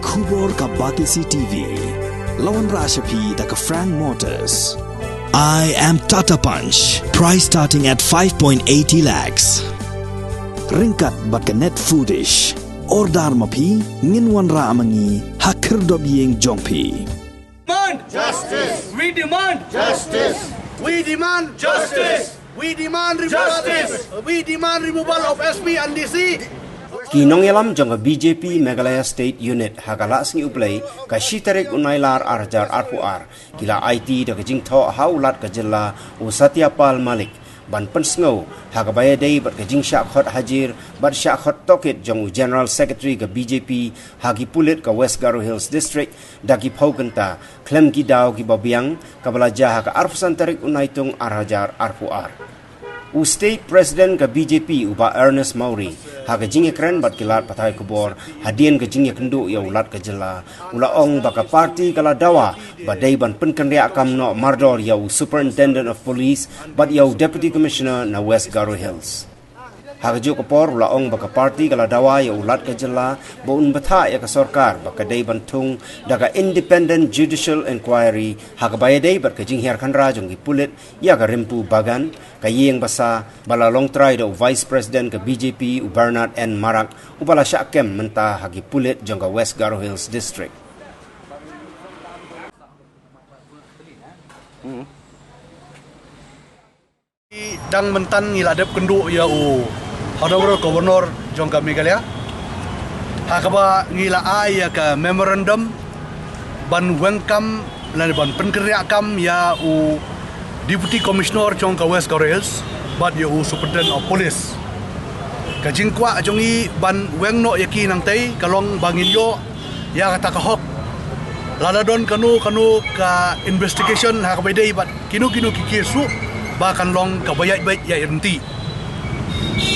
Kubor ka Batisi TV. Lawan Rashapi da ka Frank Motors. I am Tata Punch. Price starting at 5.80 lakhs. Ringkat bat ka Net Foodish. Ordar mapi nginwan ra amangi hakir dob yeng jongpi. Demand justice. We demand justice. We demand Justice. We demand removal. Justice. We demand removal of SP and DC. Kinong yalam jong BJP Meghalaya State Unit hagala singi uplay ka shitarik unailar arjar arpuar kila IT da kajing tho haulat ka jilla u Satyapal Malik ban pensngau hagabaya dei bat kajing syakhot hajir bat syakhot tokit jong General Secretary ka BJP hagi pulit ka West Garo Hills District dagi paugenta klem ki daw ki babiang kabalaja ka arfusan tarik unaitung arhajar arpuar. U State President ka BJP uba Ernest Maury haga jinge kren bat kilat patai kubor hadien ka jinge kendu ya ulat ka jela ula ong baka parti kala dawa badai ban penken ria kam no mardor ya Superintendent of Police bat ya Deputy Commissioner na West Garo Hills haga jo kapor ula ong baka parti kala dawa ya ulat ka jela boun batha ya ka sarkar baka dai bantung daga Independent Judicial Inquiry haga bayadai bat ka jing hiar khanra jong pulit ya ka rimpu bagan kayeng basa bala long try do Vice President ke BJP u Bernard N Marak u bala syakem menta hagi pulit jong ka West Garo Hills District. Dang mentan ngiladep kendu ya u Honorable Governor jong ka Meghalaya. Hakaba ngila ay ya ka memorandum ban wengkam lan ban penkeriakam ya u Deputy Commissioner jong ka West Garo Hills bat ya u Superintendent of Police. Ka jingkwa jongi ban wengno yaki nang tay kalong bangin yo ya kata ka hok. Laladon kanu ka investigation hakaba dei bat kinu kikisu bahkan long kabayat baik ya irenti.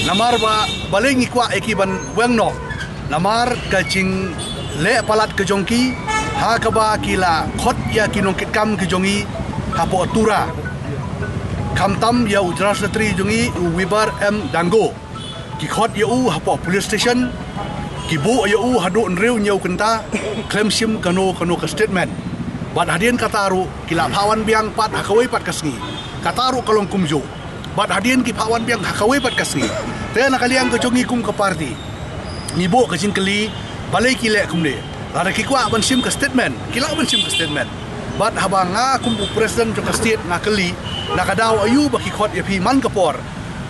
Namar ba baling ikwa ekiban wengno. Namar kacing le palat ke jongki hakaba kila khot ya kinong kam ke jongi hapo atura. Kamtam ya ujras letri jongi Wibar M Dango. Ki khot ya u hapo police station. Ki bu ya u hadu nriu nyau kenta claim sim kanu ke statement. Bat hadien kataru kila pawan biang pat hakawai pat kasngi. Kataru kalong kumjo bat hadien ki pawan biang hakawai pat kasngi te nakaliang ke jongi kum ke parti nibo ke jingkeli balai kile kumde lara ki kwa ban sim ke statement kila ban sim ke statement bat habanga kum president jong state nakeli nakadaw ayu baki khot ya pi man kapor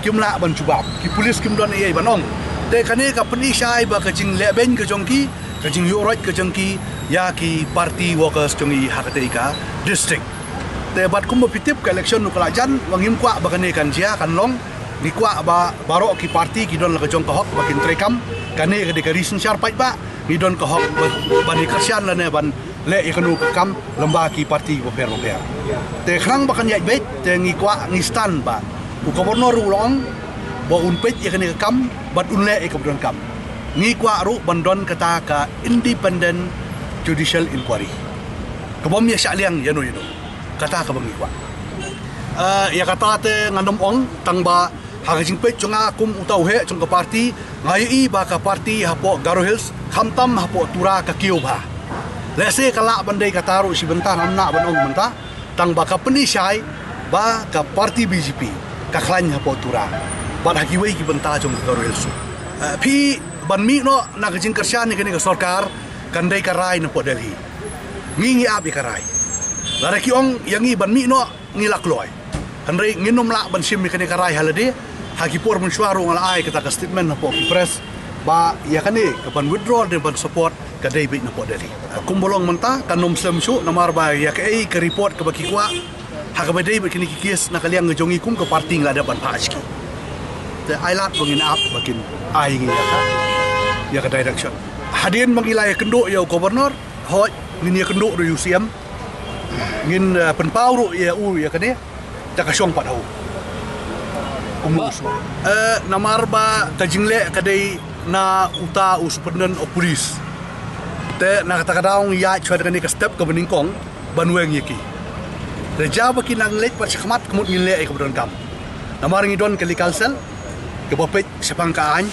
kimla ban jubab ki polis kim don ai banong te kane ka penisai ba ke jing leben ke jongki ke jing yorot ke jongki ya ki party workers jongi hakateika district te bat kum pitip ke election nukalajan wangim kwa bakane kan jia kan long ni kwa ba baro ki parti ki don la jong ka hok bakin trekam kane ke de reason syar pai ba ni don ka hok ban ni kersian la ne ban le ikanu kam lemba ki parti boper te khrang bakan yai bet te ngi kwa ngi stan ba u gubernur ulong bo un pet ikane kam bat un le ik don kam ngi kwa ru bandon kata ka Independent Judicial Inquiry kabom ya syaliang yano kata ka bangi kwa ya kata te ngandom ong tangba hagajing pet jonga kum utau he jong ka parti ngai ba ka parti hapo Garo Hills khamtam hapo tura ka kiobha lese kala bandai kataru si bentar namna banong menta tangba ka penisai ba ka parti BJP ka klan hapo tura ba hagiwei ki benta jong Garo Hills pi ban mi no nagajing kersian ni ka sarkar kandai karai na po Delhi ngingi abi karai lara ki ong yangi ban mi no ngilak loy hanrei nginom la ban sim kane karai halade hagi por mun suaru ngal ai kata ka statement na po ki press ba ya kane ka ban withdraw de ban support ka dai bit na po dali kumbolong menta kanom sem su namar ba ya ka ai ka report ka baki kwa ha ka dai bit kini kikis na kaliang ngejongi kum ka party ngala ban paaski te ailat bangin up bakin ai ngi ya ka direction hadien mangilai kendo ya gubernur hoi ngini kendo do UCM ngin penpau ru ya u ya kane ta ka syong padau umus namar ba tajingle kadai na uta u Superintendent of Police te na kata kadaung ya chwad kane ka step ka beningkong banweng yeki reja ba kinang lek par sakmat kemut ngile e ka bodon kam namar ngidon ke likalsel ke bopet sepang ka an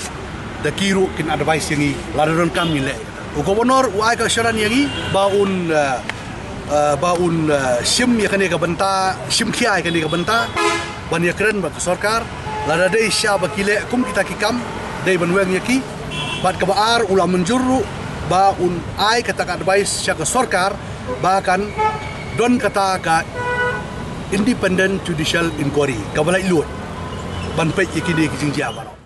da kiru kin advice yangi ladon kam ngile Gubernur uai ka syaran yangi baun sim ya kani ka benta sim kiai kani ka benta ban ya keren ba sarkar lada dei sya bakile kum kita kikam dei banweng yaki bat ka baar ulam menjuru baun ai kata ka advice sya ka sarkar bahkan don kata ka independent judicial inquiry ka balai lut ban pe yakini kijing jia ba